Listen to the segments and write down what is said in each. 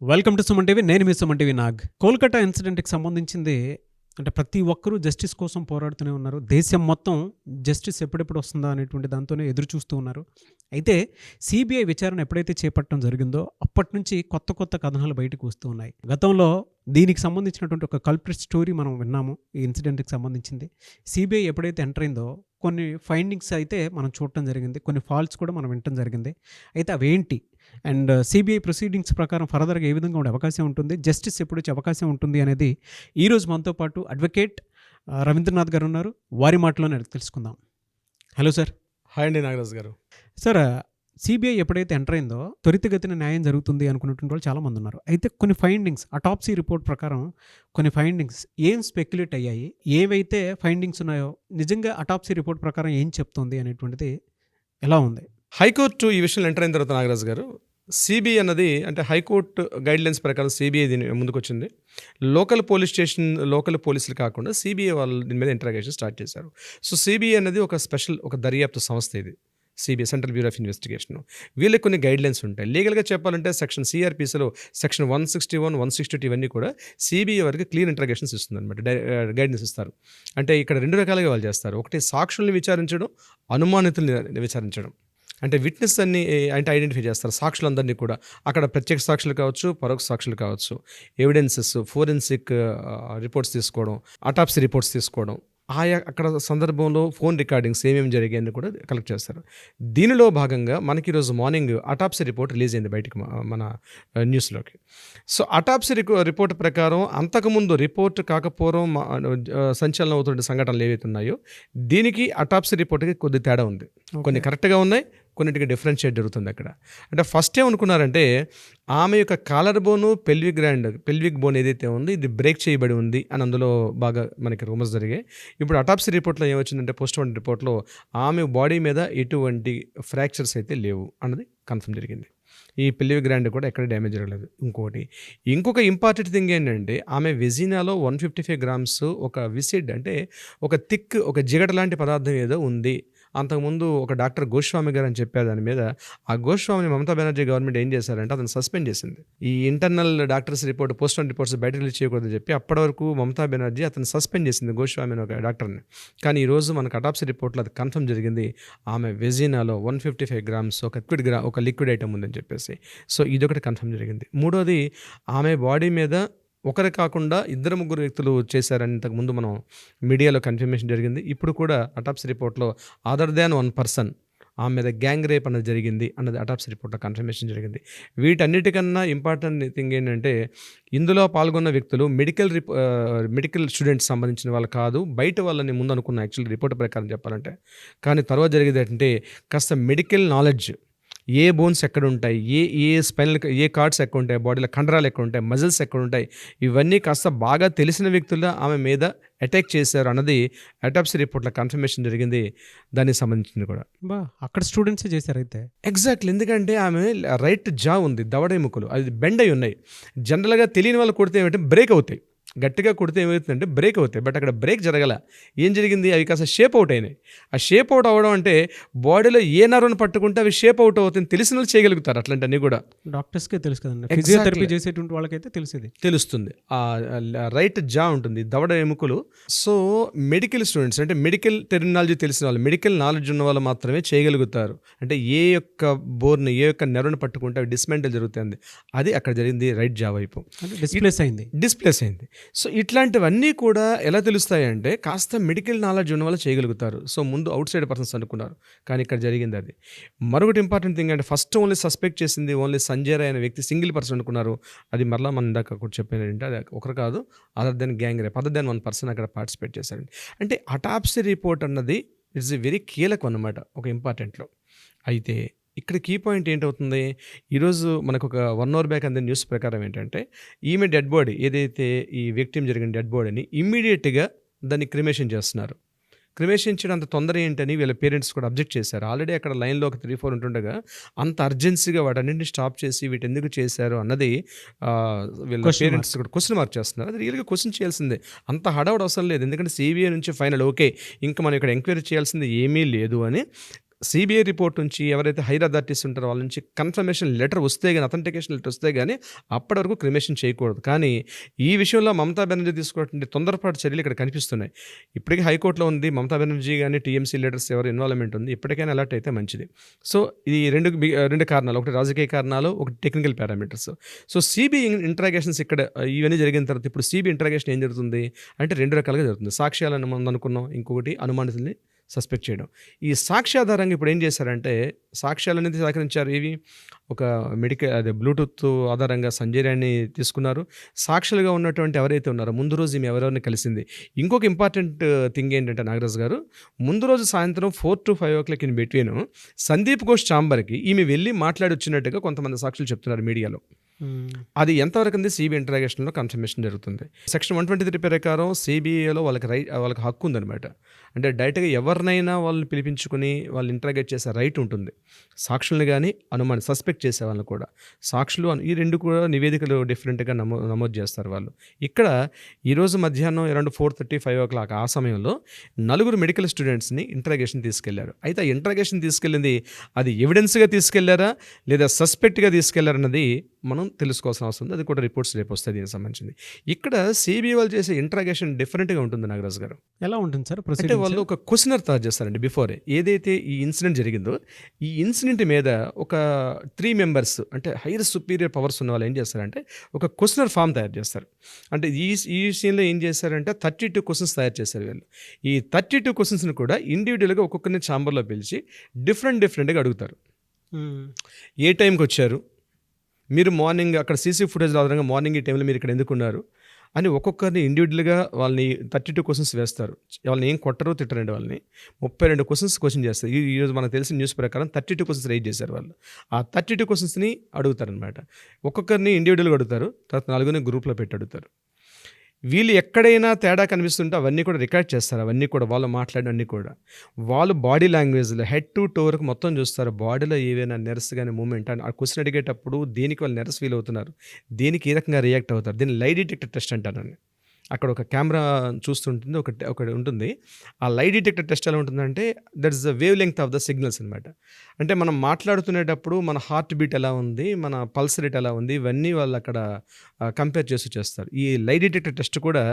Welcome to Suman TV. నేను మీ Suman TV Nag. Kolkata ఇన్సిడెంట్కి సంబంధించింది అంటే ప్రతి ఒక్కరూ జస్టిస్ కోసం పోరాడుతూనే ఉన్నారు. దేశం మొత్తం జస్టిస్ ఎప్పుడెప్పుడు వస్తుందా అనేటువంటి దాంతోనే ఎదురు చూస్తూ ఉన్నారు. అయితే సిబిఐ విచారణ ఎప్పుడైతే చేపట్టడం జరిగిందో అప్పటి నుంచి కొత్త కొత్త కథనాలు బయటకు వస్తూ ఉన్నాయి. గతంలో దీనికి సంబంధించినటువంటి ఒక కల్ప్రిట్ స్టోరీ మనం విన్నాము. ఈ ఇన్సిడెంట్కి సంబంధించింది సిబిఐ ఎప్పుడైతే ఎంటర్ అయిందో కొన్ని ఫైండింగ్స్ అయితే మనం చూడటం జరిగింది, కొన్ని ఫాల్ట్స్ కూడా మనం వినటం జరిగింది. అయితే అవేంటి అండ్ సిబిఐ ప్రొసీడింగ్స్ ప్రకారం ఫర్దర్గా ఏ విధంగా ఉండే అవకాశం ఉంటుంది, జస్టిస్ ఎప్పుడు వచ్చే అవకాశం ఉంటుంది అనేది ఈరోజు మనతో పాటు అడ్వకేట్ రవీంద్రనాథ్ గారు ఉన్నారు. వారి మాటలోనే తెలుసుకుందాం. Hello sir. హాయ్ అండి నాగరాజ్ గారు. సార్, సిబిఐ ఎప్పుడైతే ఎంటర్ అయిందో త్వరితగతిన న్యాయం జరుగుతుంది అనుకున్నటువంటి వాళ్ళు చాలామంది ఉన్నారు. అయితే కొన్ని ఫైండింగ్స్ అటాప్సీ రిపోర్ట్ ప్రకారం కొన్ని ఫైండింగ్స్ ఏం స్పెక్యులేట్ అయ్యాయి, ఏవైతే ఫైండింగ్స్ ఉన్నాయో నిజంగా అటాప్సీ రిపోర్ట్ ప్రకారం ఏం చెప్తుంది అనేటువంటిది ఎలా ఉంది? హైకోర్టు ఈ విషయంలో ఎంటర్ అయిన తర్వాత నాగరాజ్ గారు, సిబిఐ అన్నది అంటే హైకోర్టు గైడ్లైన్స్ ప్రకారం సిబిఐ దీని ముందుకు వచ్చింది. లోకల్ పోలీసులు కాకుండా సిబిఐ వాళ్ళు దీని మీద ఇంటరాగేషన్ స్టార్ట్ చేశారు. సో సిబిఐ అనేది ఒక స్పెషల్ ఒక దర్యాప్తు సంస్థ. ఇది CBI central bureau of investigation. వీళ్ళకి కొన్ని గైడ్లైన్స్ ఉంటాయి. లీగల్గా చెప్పాలంటే సెక్షన్ సిఆర్పిసిలో సెక్షన్ 161, 162 ఇవన్నీ కూడా సిబిఐ వరకు క్లియర్ ఇంటరాగేషన్స్ ఇస్తుంది అనమాట, గైడెన్స్ ఇస్తారు. అంటే ఇక్కడ రెండు రకాలుగా వాళ్ళు చేస్తారు. ఒకటి సాక్షుల్ని విచారించడం, అనుమానితుల్ని విచారించడం. అంటే విట్నెస్ అన్ని అంటే ఐడెంటిఫై చేస్తారు, సాక్షులందరినీ కూడా. అక్కడ ప్రత్యక్ష సాక్షులు కావచ్చు, పరోక్ష సాక్షులు కావచ్చు, ఎవిడెన్సెస్, ఫోరెన్సిక్ రిపోర్ట్స్ తీసుకోవడం, అటాప్సీ రిపోర్ట్స్ తీసుకోవడం, ఆయా అక్కడ సందర్భంలో ఫోన్ రికార్డింగ్స్ ఏమేమి జరిగాయని కూడా కలెక్ట్ చేస్తారు. దీనిలో భాగంగా మనకి ఈరోజు మార్నింగ్ అటాప్సీ రిపోర్ట్ రిలీజ్ అయింది బయటకు మన న్యూస్లోకి. సో అటాప్సీ రిపోర్ట్ ప్రకారం అంతకుముందు రిపోర్ట్ కాకపోవడం సంచలనం అవుతున్న సంఘటనలు ఏవైతే ఉన్నాయో దీనికి అటాప్సీ రిపోర్ట్కి కొద్ది తేడా ఉంది. కొన్ని కరెక్ట్గా ఉన్నాయి, కొన్నిటికి డిఫరెన్షియేట్ జరుగుతుంది అక్కడ. అంటే ఫస్ట్ ఏమనుకున్నారంటే ఆమె యొక్క కాలర్ బోను, పెల్విక్ బోన్ ఏదైతే ఉంది ఇది బ్రేక్ చేయబడి ఉంది అని అందులో బాగా మనకి రూమర్స్ జరిగాయి. ఇప్పుడు అటాప్సీ రిపోర్ట్లో ఏమొచ్చిందంటే పోస్ట్ మార్టం రిపోర్ట్లో ఆమె బాడీ మీద ఎటువంటి ఫ్రాక్చర్స్ అయితే లేవు అన్నది కన్ఫర్మ్ జరిగింది. ఈ పెల్విక్ గ్రాండ్ కూడా ఎక్కడ డ్యామేజ్ జరగలేదు. ఇంకొక ఇంపార్టెంట్ థింగ్ ఏంటంటే ఆమె వెజినాలో 155 గ్రామ్స్ ఒక విసిడ్ అంటే ఒక థిక్ ఒక జిగట లాంటి పదార్థం ఏదో ఉంది. అంతకుముందు ఒక డాక్టర్ గోస్వామి గారు అని చెప్పారు. దాని మీద ఆ గోస్వామిని మమతా బెనర్జీ గవర్నమెంట్ ఏం చేశారంటే అతను సస్పెండ్ చేసింది. ఈ internal doctors report, post mortem reports బయట రిలీజ్ చేయకూడదని చెప్పి అప్పటి వరకు మమతా బెనర్జీ అతను సస్పెండ్ చేసింది, గోస్వామి అని ఒక డాక్టర్ని. కానీ ఈరోజు మనకు అటాప్సీ రిపోర్ట్లో అది కన్ఫర్మ్ జరిగింది. ఆమె వెజినాలో 155 గ్రామ్స్ ఒక లిక్విడ్ ఐటమ్ ఉందని చెప్పేసి. సో ఇదొకటి కన్ఫర్మ్ జరిగింది. మూడోది ఆమె బాడీ మీద ఒకరు కాకుండా 2-3 వ్యక్తులు చేశారని ఇంతకుముందు మనం మీడియాలో కన్ఫర్మేషన్ జరిగింది. ఇప్పుడు కూడా అటాప్సీ రిపోర్ట్లో అదర్ దాన్ 1 పర్సన్ ఆమె మీద గ్యాంగ్ రేప్ అన్నది జరిగింది అన్నది అటాప్సీ రిపోర్ట్లో కన్ఫర్మేషన్ జరిగింది. వీటన్నిటికన్నా ఇంపార్టెంట్ థింగ్ ఏంటంటే ఇందులో పాల్గొన్న వ్యక్తులు మెడికల్ స్టూడెంట్స్ సంబంధించిన వాళ్ళు కాదు, బయట వాళ్ళని ముందు అనుకున్న యాక్చువల్లీ రిపోర్ట్ ప్రకారం చెప్పాలంటే. కానీ తర్వాత జరిగేది ఏంటంటే కాస్త మెడికల్ నాలెడ్జ్, ఏ బోన్స్ ఎక్కడ ఉంటాయి, ఏ కార్డ్స్ ఎక్కడ ఉంటాయి, బాడీలో కండరాలు ఎక్కడ ఉంటాయి, మజిల్స్ ఎక్కడ ఉంటాయి, ఇవన్నీ కాస్త బాగా తెలిసిన వ్యక్తులు ఆమె మీద అటాక్ చేశారు అన్నది అటాప్సీ రిపోర్ట్లో కన్ఫర్మేషన్ జరిగింది. దానికి సంబంధించింది కూడా అక్కడ స్టూడెంట్సే చేశారు అయితే. ఎగ్జాక్ట్లీ. ఎందుకంటే ఆమె రైట్ జా ఉంది, దవడ ఎముకలు అది బెండ్ అయి ఉన్నాయి. జనరల్గా తెలియని వాళ్ళు కొడితే ఏమంటే బ్రేక్ అవుతాయి, గట్టిగా కొడితే ఏమవుతుందంటే బ్రేక్ అవుతాయి. బట్ అక్కడ బ్రేక్ జరగల. ఏం జరిగింది, అవి కాస్త షేప్ అవుట్ అయినాయి. ఆ షేప్ అవుట్ అవ్వడం అంటే బాడీలో ఏ నర్వ్ని పట్టుకుంటే అవి షేప్ అవుట్ అవుతుంది. తెలిసిన వాళ్ళు చేయగలుగుతారు అట్లాంటివన్నీ కూడా. డాక్టర్స్కే తెలుసు కదండి, ఫిజియోథెరపీ చేసేటువంటి వాళ్ళకైతే తెలుస్తుంది. ఆ రైట్ జా ఉంటుంది, దవడ ఎముకలు. సో మెడికల్ స్టూడెంట్స్ అంటే మెడికల్ టెర్మినాలజీ తెలిసిన వాళ్ళు, మెడికల్ నాలెడ్జ్ ఉన్న వాళ్ళు మాత్రమే చేయగలుగుతారు. అంటే ఏ యొక్క బోర్ని, ఏ యొక్క నెర్వ్ని పట్టుకుంటే అవి డిస్మెంటల్ జరుగుతుంది. అది అక్కడ జరిగింది, రైట్ జా వైపు డిస్ప్లేస్ అయింది. సో ఇట్లాంటివన్నీ కూడా ఎలా తెలుస్తాయంటే కాస్త మెడికల్ నాలెడ్జ్ ఉన్న వాళ్ళు చేయగలుగుతారు. సో ముందు అవుట్ సైడ్ పర్సన్స్ అనుకున్నారు, కానీ ఇక్కడ జరిగింది అది. మరొకటి ఇంపార్టెంట్ థింగ్ అంటే ఫస్ట్ ఓన్లీ సస్పెక్ట్ చేసింది ఓన్లీ సంజయ్ రాయ్ అనే వ్యక్తి, సింగిల్ పర్సన్ అనుకున్నారు. అది మరలా మన ఇందాక కూడా చెప్పేది అది ఒకరు కాదు, other than gang rape, other than 1 person అక్కడ పార్టిసిపేట్ చేశారండి. అంటే అటాప్సీ రిపోర్ట్ అన్నది ఇట్స్ వెరీ కీలకం అన్నమాట ఒక ఇంపార్టెంట్లో. అయితే ఇక్కడ కీ పాయింట్ ఏంటవుతుంది, ఈరోజు మనకు ఒక 1 అవర్ బ్యాక్ అందే న్యూస్ ప్రకారం ఏంటంటే ఈమె డెడ్ బాడీ ఏదైతే ఈ విక్టిమ్ జరిగిన డెడ్ బాడీని ఇమ్మీడియట్గా దాన్ని క్రిమేషన్ చేస్తున్నారు. క్రిమేషన్ చేయడం అంత తొందర ఏంటని వీళ్ళ పేరెంట్స్ కూడా అబ్జెక్ట్ చేశారు. ఆల్రెడీ అక్కడ లైన్లో ఒక 3-4 ఉంటుండగా అంత అర్జెన్సీగా వాటన్నింటినీ స్టాప్ చేసి వీటి ఎందుకు చేశారు అన్నది వీళ్ళ పేరెంట్స్ కూడా క్వశ్చన్ మార్క్ చేస్తున్నారు. అది రియల్గా క్వశ్చన్ చేయాల్సిందే, అంత హడావుడు అవసరం లేదు. ఎందుకంటే సిబిఐ నుంచి ఫైనల్ ఓకే ఇంకా మనం ఇక్కడ ఎంక్వైరీ చేయాల్సింది ఏమీ లేదు అని సిబిఐ రిపోర్ట్ నుంచి ఎవరైతే హైర్ అథారిటీస్ ఉంటారో వాళ్ళ నుంచి కన్ఫర్మేషన్ లెటర్ వస్తే కానీ, అథెంటికేషన్ లెటర్ వస్తే కానీ అప్పటి వరకు క్రిమేషన్ చేయకూడదు. కానీ ఈ విషయంలో మమతా బెనర్జీ తీసుకున్నటువంటి తొందరపాటు చర్యలు ఇక్కడ కనిపిస్తున్నాయి. ఇప్పటికీ హైకోర్టులో ఉంది, మమతా బెనర్జీ కానీ టీఎంసీ లీడర్స్ ఎవరు ఇన్వాల్వ్మెంట్ ఉంది, ఇప్పటికైనా అలర్ట్ అయితే మంచిది. సో ఇది రెండు కారణాలు, ఒకటి రాజకీయ కారణాలు, ఒకటి technical parameters. So CBI interrogations ఇక్కడ ఇవన్నీ జరిగిన తర్వాత ఇప్పుడు సిబిఐ ఇంట్రాగేషన్ ఏం జరుగుతుంది అంటే 2 రకాలుగా జరుగుతుంది. సాక్ష్యాలను మనం అనుకున్నాం, ఇంకొకటి అనుమానితుల్ని సస్పెక్ట్ చేయడం. ఈ సాక్ష్యాధారంగా ఇప్పుడు ఏం చేశారంటే సాక్ష్యాలు అనేది సేకరించారు. ఇవి ఒక బ్లూటూత్ ఆధారంగా సంజయ్ రాయ్ని తీసుకున్నారు. సాక్షులుగా ఉన్నటువంటి ఎవరైతే ఉన్నారో ముందు రోజు ఈమె ఎవరెవరిని కలిసింది. ఇంకొక ఇంపార్టెంట్ థింగ్ ఏంటంటే నాగరాజు గారు, ముందు రోజు సాయంత్రం 4 to 5 o'clock in between Sandeep Ghosh ఛాంబర్కి ఈమె వెళ్ళి మాట్లాడి వచ్చినట్టుగా కొంతమంది సాక్షులు చెప్తున్నారు మీడియాలో. అది ఎంతవరకు సిబిఐ ఇంటరాగేషన్లో కన్ఫర్మేషన్ జరుగుతుంది. సెక్షన్ 123 ప్రకారం సిబిఐలో వాళ్ళకి హక్కు ఉందన్నమాట. అంటే డైరెక్ట్గా ఎవరినైనా వాళ్ళని పిలిపించుకుని వాళ్ళు ఇంటరాగేట్ చేసే రైట్ ఉంటుంది. సాక్షుల్ని కానీ సస్పెక్ట్ చేసే వాళ్ళని కూడా, సాక్షులు ఈ రెండు కూడా నివేదికలు డిఫరెంట్గా నమోదు చేస్తారు వాళ్ళు. ఇక్కడ ఈరోజు మధ్యాహ్నం అరౌండ్ 4:30, 5 o'clock ఆ సమయంలో 4 మెడికల్ స్టూడెంట్స్ని ఇంటరాగేషన్ తీసుకెళ్లారు. అయితే ఆ ఇంటరాగేషన్ తీసుకెళ్ళింది అది ఎవిడెన్స్గా తీసుకెళ్లారా లేదా సస్పెక్ట్గా తీసుకెళ్లారన్నది మనం తెలుసుకోవాల్సిన అవసరం ఉంది. అది కూడా రిపోర్ట్స్ రేపు వస్తాయి దీనికి సంబంధించింది. ఇక్కడ సిబిఐ వాళ్ళు చేసే ఇంటరాగేషన్ డిఫరెంట్గా ఉంటుంది నాగరాజు గారు. ఎలా ఉంటుంది సార్? అంటే వాళ్ళు ఒక క్వశ్చనర్ తయారు చేస్తారండి బిఫోరే. ఏదైతే ఈ ఇన్సిడెంట్ జరిగిందో ఈ ఇన్సిడెంట్ మీద ఒక 3 members అంటే హైయర్ సుపీరియర్ పవర్స్ ఉన్న వాళ్ళు ఏం చేస్తారంటే ఒక క్వశ్చనర్ ఫామ్ తయారు చేస్తారు. అంటే ఈ విషయంలో ఏం చేశారంటే 32 questions తయారు చేశారు వీళ్ళు. ఈ 32 questionsని కూడా ఇండివిజువల్గా ఒక్కొక్కరిని ఛాంబర్లో పిలిచి డిఫరెంట్గా అడుగుతారు. ఏ టైంకి వచ్చారు, మీరు మార్నింగ్ అక్కడ సీసీ ఫుటేజ్ ఆధారంగా మార్నింగ్ ఈ టైంలో మీరు ఇక్కడ ఎందుకున్నారు అని ఒక్కొక్కరిని ఇండివిజువల్గా వాళ్ళని 32 questions వేస్తారు. వాళ్ళని ఏం కొట్టరు తిట్టరండి. వాళ్ళని 32 questions క్వశ్చన్ చేస్తారు. ఈరోజు మనకు తెలిసిన న్యూస్ ప్రకారం 32 questions రైజ్ చేశారు వాళ్ళు. ఆ 32 questionsని అడుగుతారనమాట. ఒక్కొక్కరిని ఇండివిజువల్గా అడుగుతారు, తర్వాత 4 గ్రూప్లో పెట్టి అడుగుతారు. వీళ్ళు ఎక్కడైనా తేడా కనిపిస్తుంటే అవన్నీ కూడా రికార్డ్ చేస్తారు. అవన్నీ కూడా వాళ్ళు మాట్లాడినవన్నీ కూడా వాళ్ళు బాడీ లాంగ్వేజ్లో హెడ్ టు టో వరకు మొత్తం చూస్తారు. బాడీలో ఏవైనా నెర్స్ కానీ మూమెంట్ అని ఆ క్వశ్చన్ అడిగేటప్పుడు దేనికి వాళ్ళు నెర్స్ ఫీల్ అవుతున్నారు, దేనికి ఏ రకంగా రియాక్ట్ అవుతారు, దీన్ని లై డిటెక్టర్ టెస్ట్ అంటారండి. అక్కడ ఒక కెమెరా చూస్తుంటుంది, ఒకటి ఉంటుంది. ఆ లై డిటెక్టర్ టెస్ట్ ఎలా ఉంటుందంటే that is the wave length of the signals అనమాట. అంటే మనం మాట్లాడుతునేటప్పుడు మన హార్ట్ బీట్ ఎలా ఉంది, మన పల్స్ రేట్ ఎలా ఉంది, ఇవన్నీ వాళ్ళు అక్కడ కంపేర్ చేస్తారు. ఈ లై డిటెక్టర్ టెస్ట్ కూడా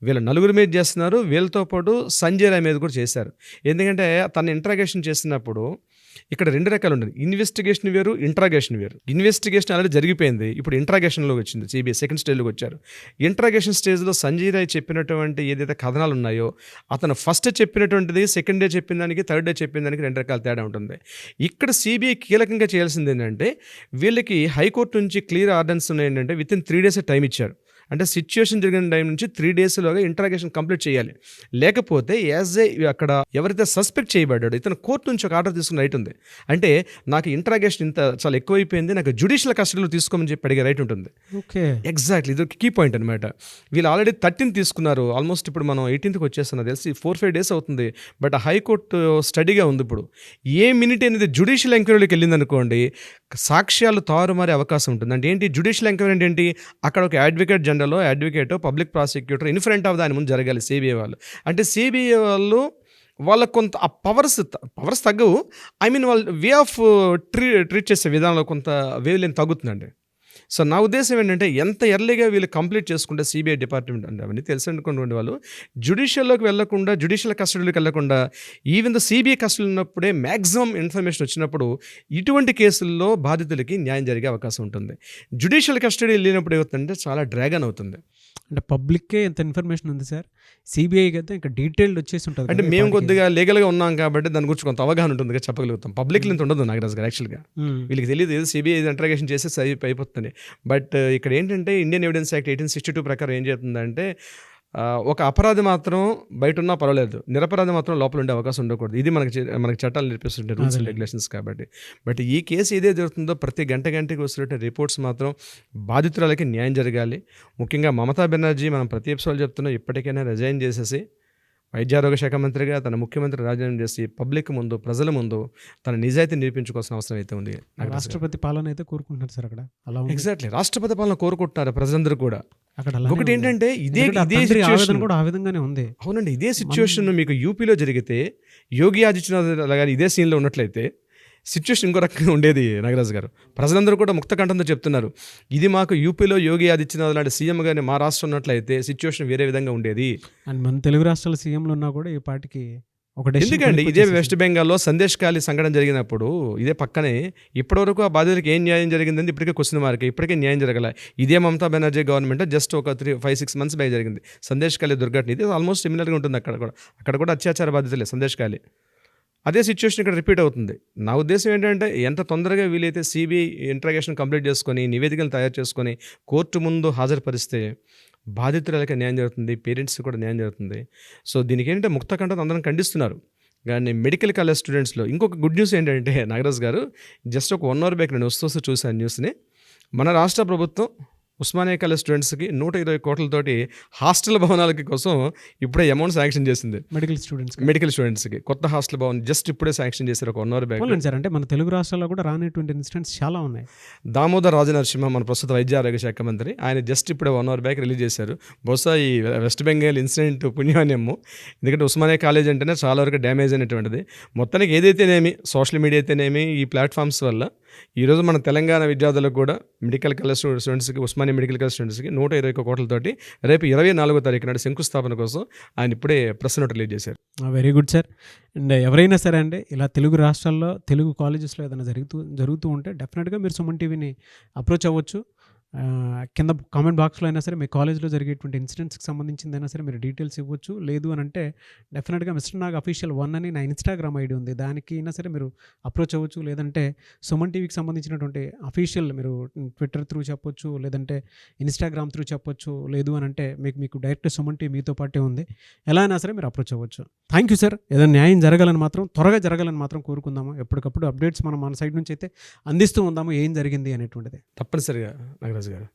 వీళ్ళ 4 మీద చేస్తున్నారు. వీళ్ళతో పాటు సంజయ్ రాయ్ మీద కూడా చేశారు. ఎందుకంటే తను ఇంట్రాగేషన్ చేసినప్పుడు ఇక్కడ 2 రకాలు ఉంటుంది. ఇన్వెస్టిగేషన్ వేరు, ఇంట్రాగేషన్ వేరు. ఇన్వెస్టిగేషన్ ఆల్రెడీ జరిగిపోయింది, ఇప్పుడు ఇంట్రాగేషన్లోకి వచ్చింది. సిబిఐ సెకండ్ స్టేజ్లోకి వచ్చారు. ఇంట్రాగేషన్ స్టేజ్లో సంజయ్ రాయ్ చెప్పినటువంటి ఏదైతే కథనాలు ఉన్నాయో అతను ఫస్ట్ చెప్పినటువంటిది సెకండ్ డే చెప్పిన దానికి, థర్డ్ డే చెప్పిన దానికి 2 రకాల తేడా ఉంటుంది. ఇక్కడ సిబిఐ కీలకంగా చేయాల్సింది ఏంటంటే వీళ్ళకి హైకోర్టు నుంచి క్లియర్ ఆర్డర్స్ ఉన్నాయి. ఏంటంటే విత్ ఇన్ 3 days టైం ఇచ్చారు. అంటే సిచ్యువేషన్ జరిగిన టైం నుంచి 3 daysలోగా ఇంట్రాగేషన్ కంప్లీట్ చేయాలి. లేకపోతే అక్కడ ఎవరైతే సస్పెక్ట్ చేయబడ్డాడో ఇతను కోర్టు నుంచి ఒక ఆర్డర్ తీసుకున్న రైట్ ఉంది. అంటే నాకు ఇంట్రాగేషన్ ఇంత చాలా ఎక్కువైపోయింది, నాకు జ్యుడిషియల్ కస్టడీలో తీసుకోమని చెప్పి అడిగే రైట్ ఉంటుంది. ఓకే, ఎగ్జాక్ట్లీ, ఇది కీ పాయింట్ అనమాట. వీళ్ళు ఆల్రెడీ 13 తీసుకున్నారు. ఆల్మోస్ట్ ఇప్పుడు మనం 18th వచ్చేస్తున్నా తెలిసి 4-5 days అవుతుంది. బట్ హైకోర్టు స్టడీగా ఉంది. ఇప్పుడు ఏ మినిట్ అనేది జ్యుడిషియల్ ఎంక్వైరీలోకి వెళ్ళింది అనుకోండి, సాక్ష్యాలు తారుమారే అవకాశం ఉంటుంది. అంటే ఏంటి జ్యుడిషియల్ ఎంక్వైరీ అంటే ఏంటి, అక్కడ ఒక అడ్వకేట్ జనరల్, అడ్వకేటో, public prosecutor in front of దాని ముందు జరగాలి సిబిఐ వాళ్ళు. అంటే సిబిఐ వాళ్ళు వాళ్ళకు కొంత ఆ పవర్స్ తగ్గవు. ఐ మీన్ వాళ్ళు వే ఆఫ్ ట్రీట్ చేసే విధానంలో కొంత వేవ్ లెంత్ తగ్గుతుందండి. సో నా ఉద్దేశం ఏంటంటే ఎంత ఎర్లీగా వీళ్ళు కంప్లీట్ చేసుకుంటే సిబిఐ డిపార్ట్మెంట్ అంటే అవన్నీ తెలిసి అనుకునే వాళ్ళు జ్యుడిషియల్లోకి వెళ్లకుండా, జ్యుడిషియల్ కస్టడీలోకి వెళ్లకుండా ఈవెన్ ద సిబిఐ కస్టడీ ఉన్నప్పుడే మ్యాక్సిమం ఇన్ఫర్మేషన్ వచ్చినప్పుడు ఇటువంటి కేసుల్లో బాధితులకి న్యాయం జరిగే అవకాశం ఉంటుంది. జ్యుడిషియల్ కస్టడీ వెళ్ళినప్పుడు ఏమవుతుందంటే చాలా డ్రాగన్ అవుతుంది. అంటే పబ్లిక్కే ఎంత ఇన్ఫర్మేషన్ ఉంది సార్, సిబిఐకి అయితే ఇంకా డీటెయిల్డ్ వచ్చేసి ఉంటుంది. అంటే మేము కొద్దిగా లీగల్గా ఉన్నాం కాబట్టి దాని గురించి కొంత అవగాహన ఉంటుంది, చెప్పగలుగుతాం. పబ్లిక్ ఇంత ఉండదు నాగరాజు గారు. యాక్చువల్గా వీళ్ళకి తెలియదు ఏదో సిబిఐ ఇంట్రాగేషన్ చేసేసి అయిపోతుంది. బట్ ఇక్కడ ఏంటంటే ఇండియన్ ఎవిడెన్స్ యాక్ట్ 1862 ప్రకారం ఏం చేస్తుందంటే ఒక అపరాధి మాత్రం బయట ఉన్నా పర్వాలేదు, నిరపరాధి మాత్రం లోపల ఉండే అవకాశం ఉండకూడదు. ఇది మనకి చట్టాలు నేర్పిస్తుంటాయి, రూల్స్ అండ్ రెగ్యులేషన్స్. కాబట్టి బట్ ఈ కేసు ఏదైతే జరుగుతుందో ప్రతి గంటకి వస్తున్న రిపోర్ట్స్ మాత్రం బాధితురాలకి న్యాయం జరగాలి. ముఖ్యంగా మమతా బెనర్జీ, మనం ప్రతి ఎపిసోడ్ చెప్తున్నాం, ఇప్పటికైనా రిజైన్ చేసేసి వైద్యారోగ్య శాఖ మంత్రిగా తన ముఖ్యమంత్రి రాజీనామా చేసి పబ్లిక్ ముందు, ప్రజల ముందు తన నిజాయితీ నిరూపించుకోవాల్సిన అవసరం అయితే ఉంది. రాష్ట్రపతి పాలన అయితే కోరుకుంటున్నారు సార్ అక్కడ. అలా ఎగ్జాక్ట్లీ, రాష్ట్రపతి పాలన కోరుకుంటున్నారు ప్రజలందరూ కూడా. అక్కడ అలానే ఒకటి ఉంది. ఏంటంటే ఇదే ఎందుకంటే ఆ ఇదే తండ్రి ఆవేదన సిచ్యువేషన్ కూడా ఆ విధంగానే ఉంది. అవునండి. ఇదే సిచ్యువేషన్ మీకు యూపీలో జరిగితే యోగి ఆదిత్యనాథ్ గారు ఇదే సీన్‌లో ఉన్నట్లయితే సిచ్యువేషన్ ఇంకో రకంగా ఉండేది నాగరాజు గారు. ప్రజలందరూ కూడా ముక్త కంఠంతో చెప్తున్నారు. ఇది మాకు యూపీలో యోగి ఆదిత్యనాథ్ లాంటి సీఎం గాని మా రాష్ట్రం ఉన్నట్లయితే సిచ్యువేషన్ వేరే విధంగా ఉండేది. అండ్ మన తెలుగు రాష్ట్రాల సీఎంలు ఉన్నా కూడా ఈ పాటికి ఒక డెసిషన్ ఎందుకండి ఇదే వెస్ట్ బెంగాల్‌లో సందేశ్ ఖాళీ సంఘటన జరిగినప్పుడు ఇదే పక్కనే ఇప్పటివరకు ఆ బాధితులకి ఏం న్యాయం జరిగిందని ఇప్పటికే క్వెషన్ మార్క్. ఇప్పటికే న్యాయం జరగల. ఇదే మమతా బెనర్జీ గవర్నమెంట్ జస్ట్ ఒక 5-6 మంత్స్ బ్యాక్ జరిగింది. సందేశ్ ఖాళీ దుర్ఘటన ఇది ఆల్మోస్ట్ సిమిలర్‌గా ఉంటుంది అక్కడ కూడా. అక్కడ కూడా అత్యాచార బాధితులే సందేశ్ ఖాళీ. అదే సిచ్యువేషన్ ఇక్కడ రిపీట్ అవుతుంది. నా ఉద్దేశం ఏంటంటే ఎంత తొందరగా వీలైతే సిబిఐ ఇంట్రాగేషన్ కంప్లీట్ చేసుకొని నివేదికలు తయారు చేసుకొని కోర్టు ముందు హాజరుపరిస్తే బాధితురాలకి న్యాయం జరుగుతుంది, పేరెంట్స్ కూడా న్యాయం జరుగుతుంది. సో దీనికి ఏంటంటే ముక్త కంఠంతో అందరం ఖండిస్తున్నారు. కానీ మెడికల్ కాలేజ్ స్టూడెంట్స్లో ఇంకొక గుడ్ న్యూస్ ఏంటంటే నాగరాజ్ గారు జస్ట్ ఒక 1 అవర్ బ్యాక్ నేను వస్తూ చూశాను న్యూస్ని. మన రాష్ట్ర ప్రభుత్వం ఉస్మానియా కాలేజ్ స్టూడెంట్స్కి 120 కోట్లతోటి హాస్టల్ భవనాలకి కోసం ఇప్పుడే అమౌంట్ శాంక్షన్ చేసింది. మెడికల్ స్టూడెంట్స్ మెడికల్ స్టూడెంట్స్కి కొత్త హాస్టల్ భవన్ జస్ట్ ఇప్పుడే శాంక్షన్ చేశారు ఒక 1 అవర్ బ్యాక్. సార్, అంటే మన తెలుగు రాష్ట్రాల్లో కూడా రానిటువంటి ఇన్సిడెంట్స్ చాలా ఉన్నాయి. దామోదర్ రాజనరసింహ మన ప్రస్తుత వైద్య ఆరోగ్య శాఖ మంత్రి ఆయన జస్ట్ ఇప్పుడే 1 అవర్ బ్యాక్ రిలీజ్ చేశారు. బహుశా ఈ వెస్ట్ బెంగాల్ ఇన్సిడెంట్ పుణ్యమేమో, ఎందుకంటే ఉస్మానియా కాలేజ్ అంటేనే చాలా వరకు డ్యామేజ్ అయినటువంటిది. మొత్తానికి ఏదైతేనేమి సోషల్ మీడియా అయితేనేమి ఈ ప్లాట్ఫామ్స్ వల్ల ఈరోజు మన తెలంగాణ విద్యార్థులకు కూడా మెడికల్ కాలేజ్ స్టూడెంట్స్కి ఉస్మానియా మెడికల్ కాలేజ్ స్టూడెంట్స్కి 121 కోట్లతోటి రేపు 24వ తారీఖు నాడు శంకుస్థాపన కోసం ఆయన ఇప్పుడే ప్రెస్ నోట్ రిలీజ్ చేశారు. Very good sir. అండ్ ఎవరైనా సరే అండి ఇలా తెలుగు రాష్ట్రాల్లో తెలుగు కాలేజెస్లో ఏదైనా జరుగుతూ ఉంటే డెఫినెట్గా మీరు సుమన్ టీవీని అప్రోచ్ అవ్వచ్చు. కింద కామెంట్ బాక్స్లో అయినా సరే మీ కాలేజ్లో జరిగేటువంటి ఇన్సిడెంట్స్కి సంబంధించిందైనా సరే మీరు డీటెయిల్స్ ఇవ్వచ్చు. లేదు అని అంటే డెఫినెట్గా మిస్టర్ నాగ్ అఫీషియల్ 1 అని నా ఇన్స్టాగ్రామ్ ఐడి ఉంది, దానికి అయినా సరే మీరు అప్రోచ్ అవ్వచ్చు. లేదంటే సుమన్ టీవీకి సంబంధించినటువంటి అఫీషియల్ మీరు ట్విట్టర్ త్రూ చెప్పొచ్చు, లేదంటే ఇన్స్టాగ్రామ్ త్రూ చెప్పొచ్చు. లేదు అని అంటే మీకు డైరెక్ట్ సుమన్ టీవీ మీతో పాటే ఉంది, ఎలా అయినా సరే మీరు అప్రోచ్ అవ్వచ్చు. Thank you sir. ఏదైనా న్యాయం జరగాలని మాత్రం త్వరగా జరగాలని మాత్రం కోరుకుందాము. ఎప్పటికప్పుడు అప్డేట్స్ మనం మన సైడ్ నుంచి అయితే అందిస్తూ ఉందాము ఏం జరిగింది అనేటువంటిది. తప్పనిసరిగా నాగరాజు గారు.